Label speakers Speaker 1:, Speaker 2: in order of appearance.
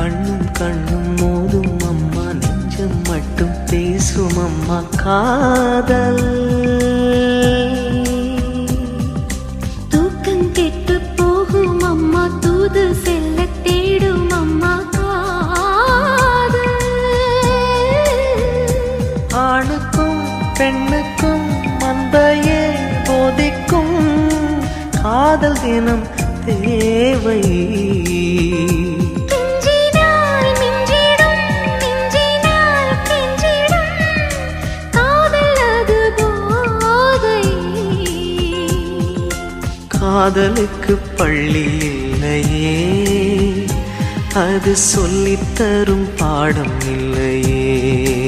Speaker 1: கண்ணும் கண்ணும் மோதும் அம்மா, நெஞ்சம் மட்டும் பேசும் அம்மா காதல்.
Speaker 2: தூக்கம் கெட்டு போகும் அம்மா, தூது செல்ல தேடும் அம்மா காதல்.
Speaker 1: ஆணுக்கும் பெண்ணுக்கும் மந்தையே போதிக்கும் காதல் தினம் தேவை. காதலுக்கு பள்ளி இல்லையே, அது சொல்லித்தரும் பாடம் இல்லையே.